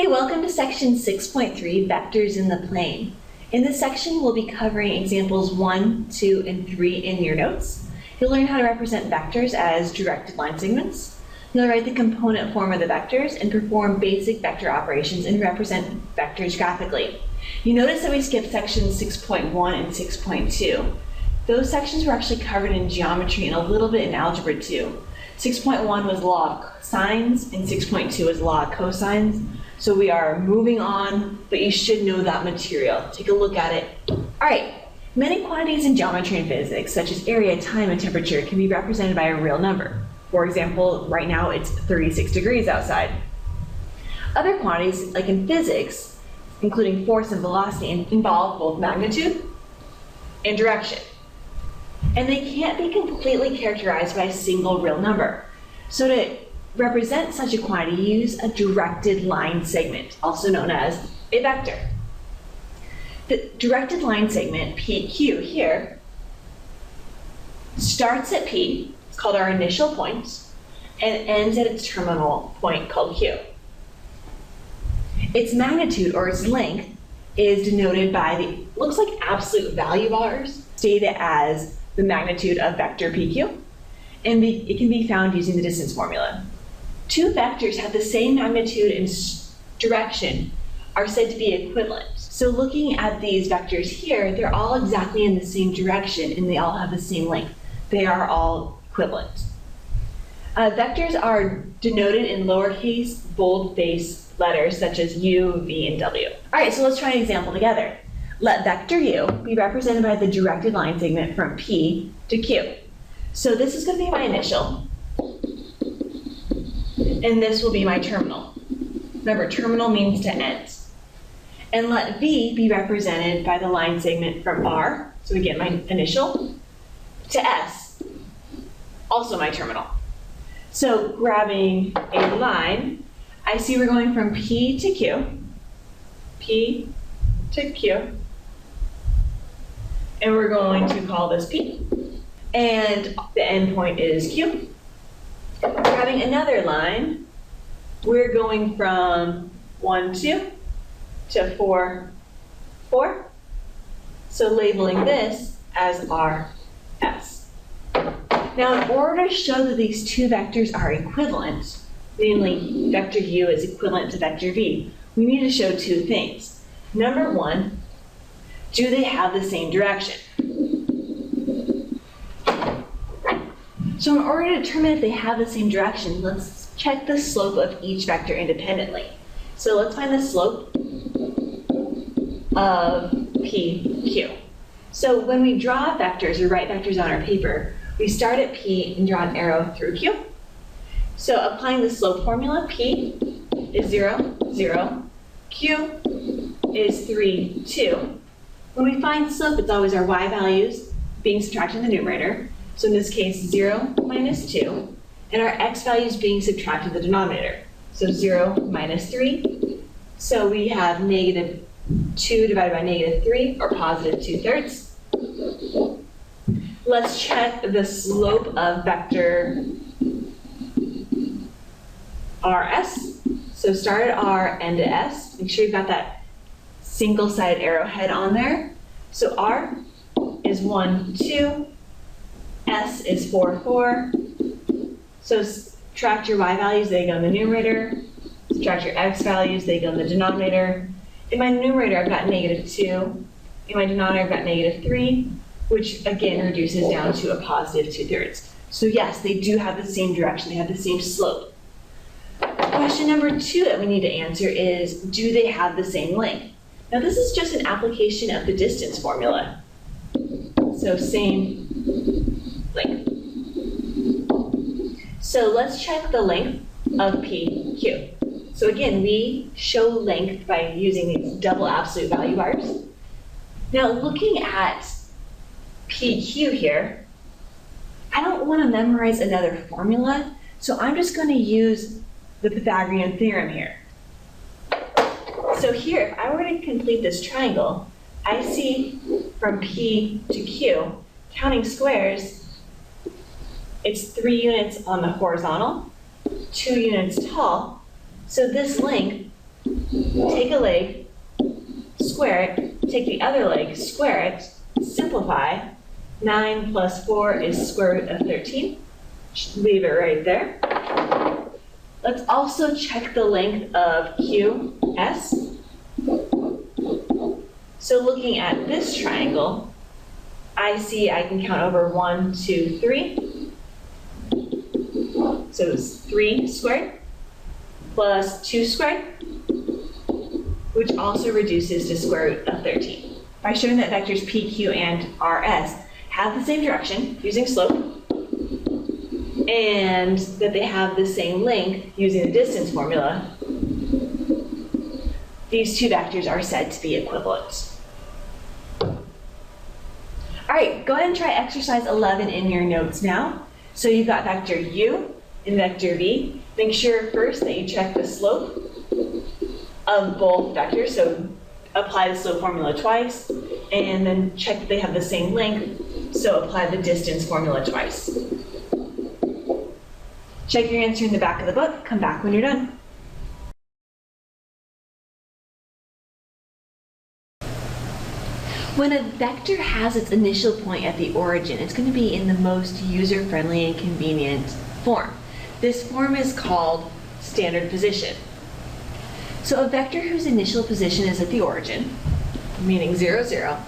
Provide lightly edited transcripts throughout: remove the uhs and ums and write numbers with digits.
Hey, welcome to section 6.3, Vectors in the Plane. In this section, we'll be covering examples 1, 2, and 3 in your notes. You'll learn how to represent vectors as directed line segments. You'll write the component form of the vectors and perform basic vector operations and represent vectors graphically. You notice that we skipped sections 6.1 and 6.2. Those sections were actually covered in geometry and a little bit in algebra too. 6.1 was law of sines and 6.2 was law of cosines. So we are moving on, but you should know that material. Take a look at it. All right, many quantities in geometry and physics, such as area, time, and temperature, can be represented by a real number. For example, right now it's 36 degrees outside. Other quantities, like in physics, including force and velocity, involve both magnitude and direction. And they can't be completely characterized by a single real number. So to represent such a quantity, use a directed line segment, also known as a vector. The directed line segment, PQ here, starts at P, it's called our initial point, and ends at its terminal point called Q. Its magnitude, or its length, is denoted by the, looks like absolute value bars, stated as the magnitude of vector PQ, and it can be found using the distance formula. Two vectors have the same magnitude and direction are said to be equivalent. So looking at these vectors here, they're all exactly in the same direction and they all have the same length. They are all equivalent. Vectors are denoted in lowercase bold-faced letters such as U, V, and W. All right, so let's try an example together. Let vector U be represented by the directed line segment from P to Q. So this is going to be my initial, and this will be my terminal. Remember, terminal means to end. And let V be represented by the line segment from R, so again, my initial, to S, also my terminal. So grabbing a line, I see we're going from P to Q, and we're going to call this P, and the endpoint is Q. Grabbing another line, we're going from 1, 2 to 4, 4. So labeling this as our S. Now, in order to show that these two vectors are equivalent, namely vector U is equivalent to vector V, we need to show two things. Number one, do they have the same direction? So in order to determine if they have the same direction, let's check the slope of each vector independently. So let's find the slope of PQ. So when we draw vectors or write vectors on our paper, we start at P and draw an arrow through Q. So applying the slope formula, P is 0, 0, Q is 3, 2. When we find slope, it's always our y values being subtracted in the numerator. So in this case, 0 minus 2, and our x values being subtracted in the denominator. So 0 minus 3. So we have negative 2 divided by negative 3, or positive 2/3. Let's check the slope of vector RS. So start at R, end at S. Make sure you've got that single-sided arrowhead on there. So R is 1, 2. S is 4, 4. So subtract your y values, they go in the numerator. Subtract your x values, they go in the denominator. In my numerator, I've got negative 2. In my denominator, I've got negative 3, which again reduces down to a positive 2/3. So yes, they do have the same direction, they have the same slope. Question number 2 that we need to answer is, do they have the same length? Now this is just an application of the distance formula. So same length. So let's check the length of PQ. So again, we show length by using these double absolute value bars. Now looking at PQ here, I don't want to memorize another formula, so I'm just going to use the Pythagorean theorem here. So here, if I were to complete this triangle, I see from P to Q, counting squares, it's 3 units on the horizontal, 2 units tall. So this length take a leg, square it, take the other leg, square it, simplify. 9 plus 4 is square root of 13. Just leave it right there. Let's also check the length of QS. So looking at this triangle, I see I can count over 1, 2, 3. So it's 3 squared plus 2 squared, which also reduces to square root of 13. By showing that vectors PQ and RS have the same direction using slope, and that they have the same length using the distance formula, these two vectors are said to be equivalent. All right, go ahead and try exercise 11 in your notes now. So you've got vector U and vector V. Make sure first that you check the slope of both vectors. So apply the slope formula twice, and then check that they have the same length. So apply the distance formula twice. Check your answer in the back of the book. Come back when you're done. When a vector has its initial point at the origin, it's going to be in the most user-friendly and convenient form. This form is called standard position. So a vector whose initial position is at the origin, meaning 0, 0,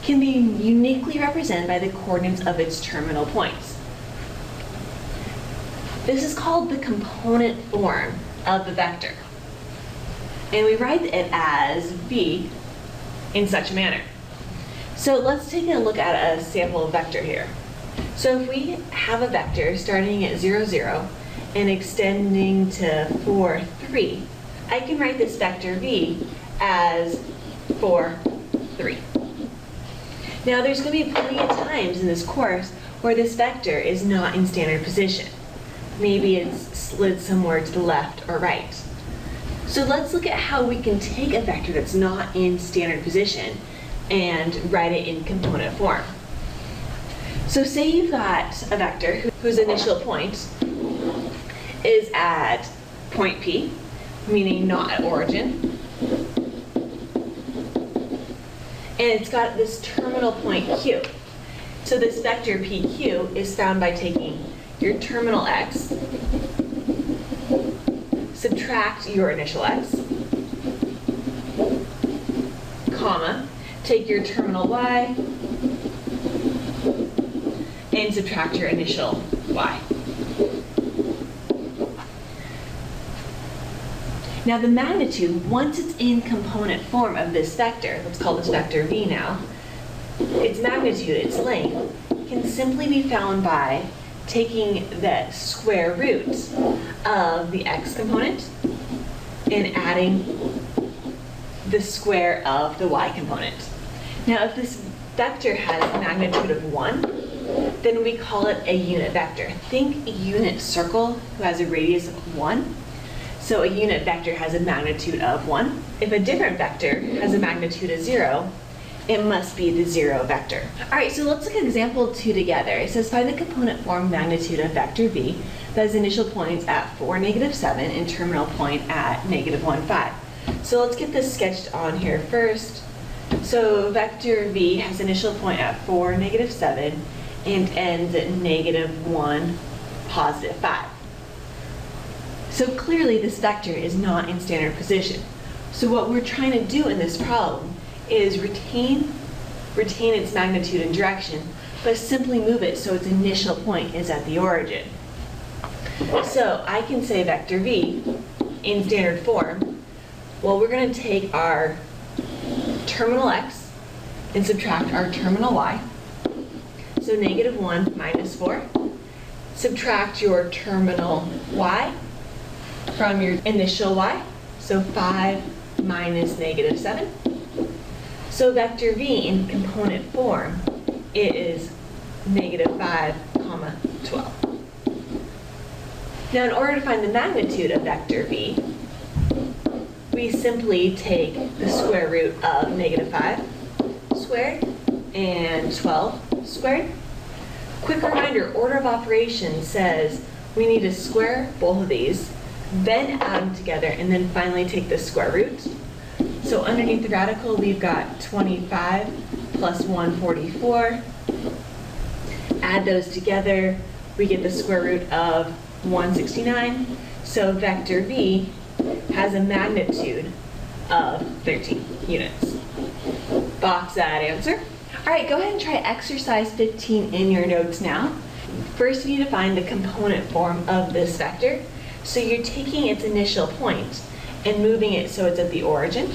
can be uniquely represented by the coordinates of its terminal points. This is called the component form of the vector. And we write it as V in such a manner. So let's take a look at a sample vector here. So if we have a vector starting at 0, 0 and extending to 4, 3, I can write this vector V as 4, 3. Now there's going to be plenty of times in this course where this vector is not in standard position. Maybe it's slid somewhere to the left or right. So let's look at how we can take a vector that's not in standard position and write it in component form. So say you've got a vector whose initial point is at point P, meaning not at origin, and it's got this terminal point Q. So this vector PQ is found by taking your terminal x, subtract your initial x, comma, take your terminal y, and subtract your initial y. Now the magnitude, once it's in component form of this vector, let's call this vector V now, its magnitude, its length, can simply be found by taking the square root of the x component and adding the square of the y component. Now, if this vector has a magnitude of 1, then we call it a unit vector. Think a unit circle who has a radius of 1. So a unit vector has a magnitude of 1. If a different vector has a magnitude of 0, it must be the 0 vector. All right, so let's look at example 2 together. It says find the component form magnitude of vector V that has initial points at 4, -7 and terminal point at -1, 5. So let's get this sketched on here first. So vector V has initial point at 4, -7 and ends at -1, +5. So clearly this vector is not in standard position. So what we're trying to do in this problem is retain its magnitude and direction, but simply move it so its initial point is at the origin. So I can say vector V in standard form, well, we're going to take our terminal x and subtract our terminal y. So -1 minus 4. Subtract your terminal y from your initial y. So 5 minus -7. So vector V in component form, it is -5, 12. Now in order to find the magnitude of vector V, we simply take the square root of -5 squared and 12 squared. Quick reminder, order of operations says we need to square both of these, then add them together, and then finally take the square root. So underneath the radical, we've got 25 plus 144. Add those together, we get the square root of 169. So vector v has a magnitude of 13 units. Box that answer. All right, go ahead and try exercise 15 in your notes now. First, we need to find the component form of this vector. So you're taking its initial point and moving it so it's at the origin.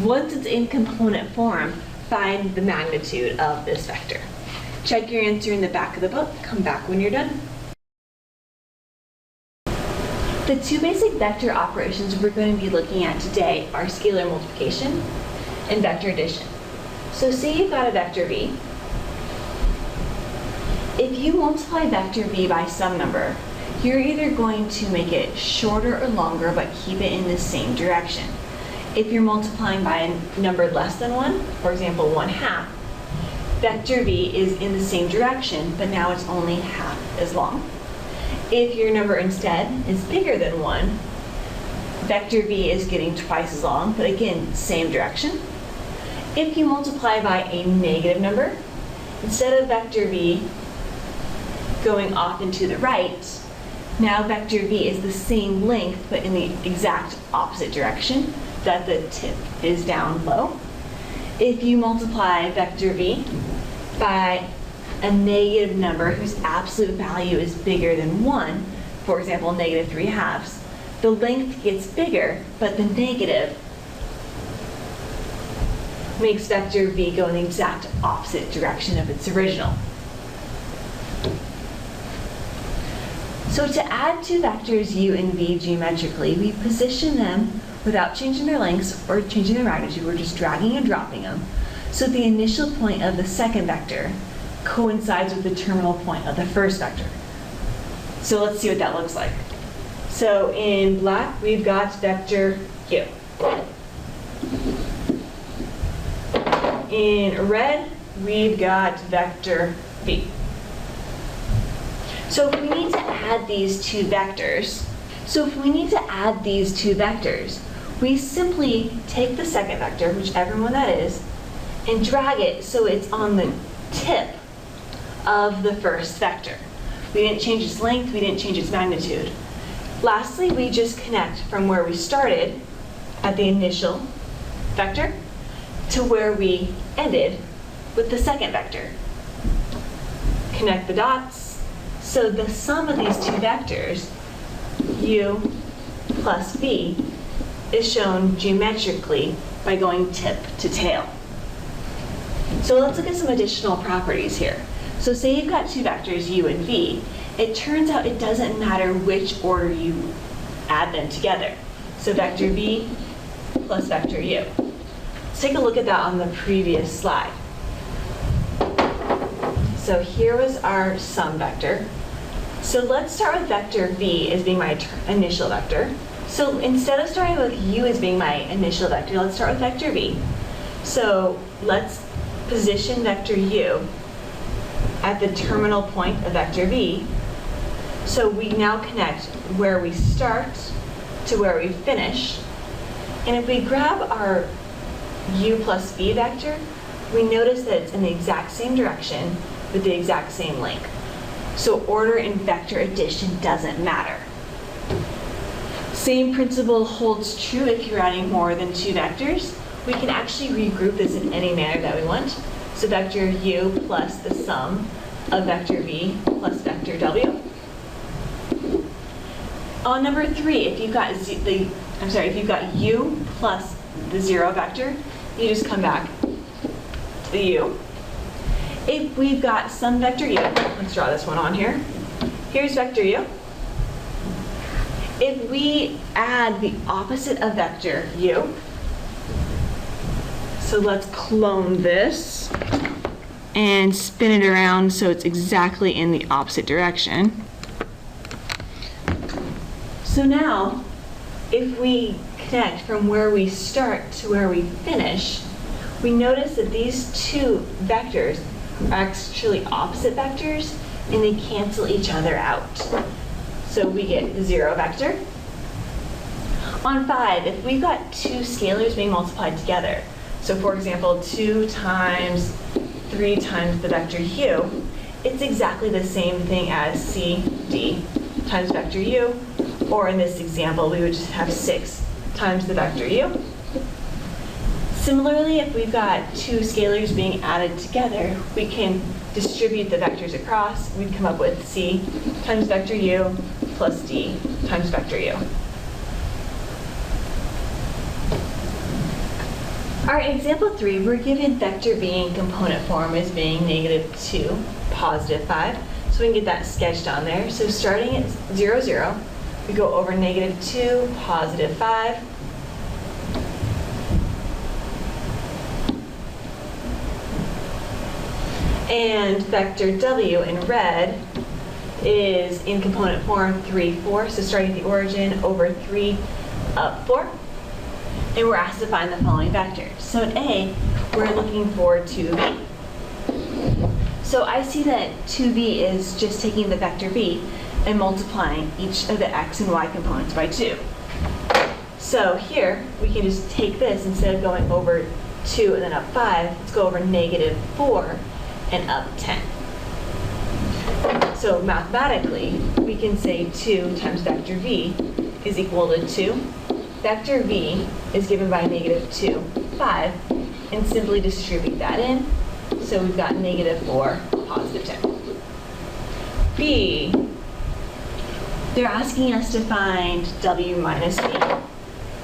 Once it's in component form, find the magnitude of this vector. Check your answer in the back of the book. Come back when you're done. The two basic vector operations we're going to be looking at today are scalar multiplication and vector addition. So say you've got a vector v. If you multiply vector v by some number, you're either going to make it shorter or longer but keep it in the same direction. If you're multiplying by a number less than 1, for example 1/2, vector v is in the same direction, but now it's only half as long. If your number instead is bigger than 1, vector v is getting twice as long, but again, same direction. If you multiply by a negative number, instead of vector v going off and to the right, now vector v is the same length, but in the exact opposite direction, that the tip is down low. If you multiply vector v by a negative number whose absolute value is bigger than 1, for example, negative 3/2, the length gets bigger, but the negative makes vector v go in the exact opposite direction of its original. So to add two vectors u and v geometrically, we position them without changing their lengths or changing their magnitude. We're just dragging and dropping them. So the initial point of the second vector coincides with the terminal point of the first vector. So let's see what that looks like. So in black, we've got vector u. In red, we've got vector v. So if we need to add these two vectors, we simply take the second vector, whichever one that is, and drag it so it's on the tip of the first vector. We didn't change its length, we didn't change its magnitude. Lastly, we just connect from where we started at the initial vector to where we ended with the second vector. Connect the dots. So the sum of these two vectors, u plus v, is shown geometrically by going tip to tail. So let's look at some additional properties here. So say you've got two vectors, u and v. It turns out it doesn't matter which order you add them together. So vector v plus vector u. Let's take a look at that on the previous slide. So here was our sum vector. So let's start with vector v as being my initial vector. So instead of starting with u as being my initial vector, let's start with vector v. So let's position vector u at the terminal point of vector v. So we now connect where we start to where we finish. And if we grab our u plus v vector, we notice that it's in the exact same direction with the exact same length. So order in vector addition doesn't matter. Same principle holds true if you're adding more than two vectors. We can actually regroup this in any manner that we want. So vector u plus the sum of vector v plus vector w. On number 3, if you've got u plus the 0 vector, you just come back to the u. If we've got some vector u, let's draw this one on here. Here's vector u. If we add the opposite of vector u, so let's clone this and spin it around so it's exactly in the opposite direction. So now, if we connect from where we start to where we finish, we notice that these two vectors are actually opposite vectors and they cancel each other out. So we get the 0 vector On 5, if we've got two scalars being multiplied together, so for example, 2 times 3 times the vector u, it's exactly the same thing as cd times vector u, or in this example, we would just have 6 times the vector u. Similarly, if we've got two scalars being added together, we can distribute the vectors across. We'd come up with c times vector u plus d times vector u. All right, in example 3, we're given vector v in component form as being -2, +5. So we can get that sketched on there. So starting at 0, 0, we go over -2, +5. And vector w in red is in component form 3, 4. So starting at the origin, over 3, up 4. And we're asked to find the following vectors. So in A, we're looking for 2v. So I see that 2v is just taking the vector v and multiplying each of the x and y components by 2. So here, we can just take this, instead of going over 2 and then up 5, let's go over -4 and up 10. So mathematically, we can say 2 times vector v is equal to 2. Vector v is given by -2, 5, and simply distribute that in. So we've got -4, +10. B, they're asking us to find w minus v.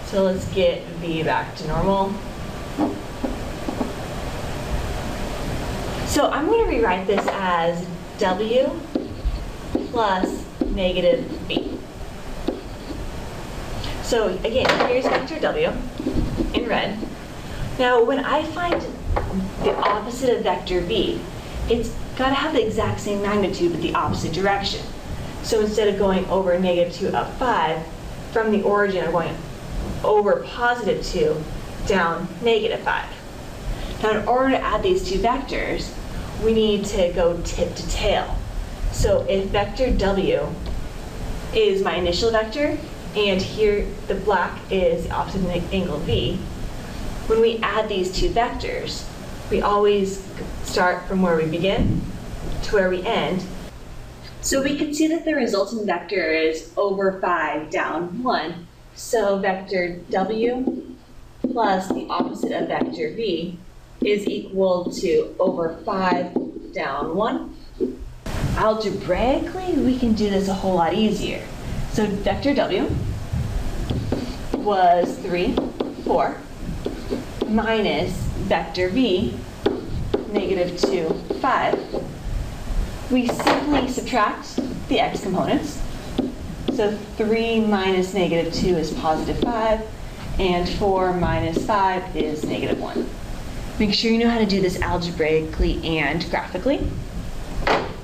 So let's get v back to normal. So I'm going to rewrite this as w plus -v. So again, here's vector w in red. Now when I find the opposite of vector v, it's got to have the exact same magnitude but the opposite direction. So instead of going over -2 up 5, from the origin I'm going over +2 down -5. Now in order to add these two vectors, we need to go tip to tail. So if vector w is my initial vector, and here the black is the opposite angle v, when we add these two vectors, we always start from where we begin to where we end. So we can see that the resultant vector is over 5 down 1. So vector w plus the opposite of vector v is equal to over 5 down 1. Algebraically, we can do this a whole lot easier. So vector w was 3, 4, minus vector v, -2, 5. We simply subtract the x components. So 3 minus -2 is +5, and 4 minus 5 is -1. Make sure you know how to do this algebraically and graphically.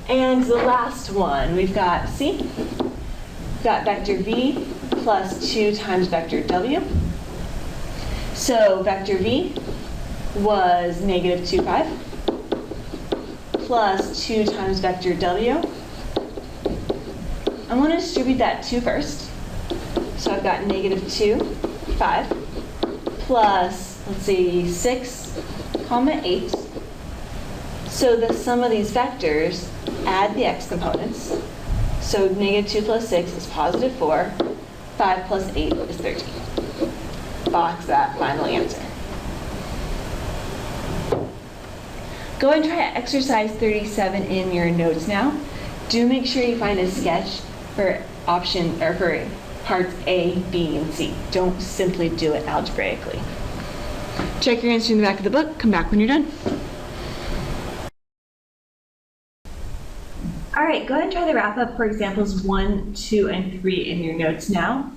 And the last one, we've got C. We've got vector v plus 2 times vector w. So vector v was -2, 5, plus 2 times vector w. I want to distribute that 2 first. So I've got -2, 5, plus, let's see, 6, 8. So the sum of these vectors, add the x components. So -2 plus 6 is +4, 5 plus 8 is 13. Box that final answer. Go and try exercise 37 in your notes now. Do make sure you find a sketch for option or for parts A, B, and C. Don't simply do it algebraically. Check your answer in the back of the book. Come back when you're done. All right, go ahead and try the wrap up for examples 1, 2, and 3 in your notes now.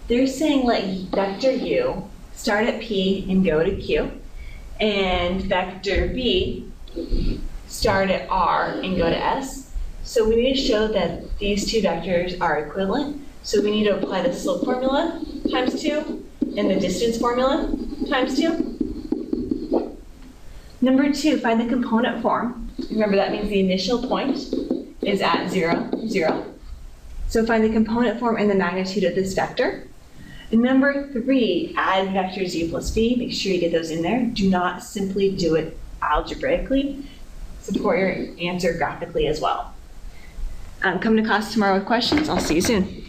They're saying let vector u start at P and go to Q, and vector V start at R and go to S. So we need to show that these two vectors are equivalent. So we need to apply the slope formula times 2 and the distance formula times 2. Number 2, find the component form. Remember, that means the initial point is at 0, 0. So find the component form and the magnitude of this vector. And number 3, add vectors u plus v. Make sure you get those in there. Do not simply do it algebraically. Support your answer graphically as well. Come to class tomorrow with questions. I'll see you soon.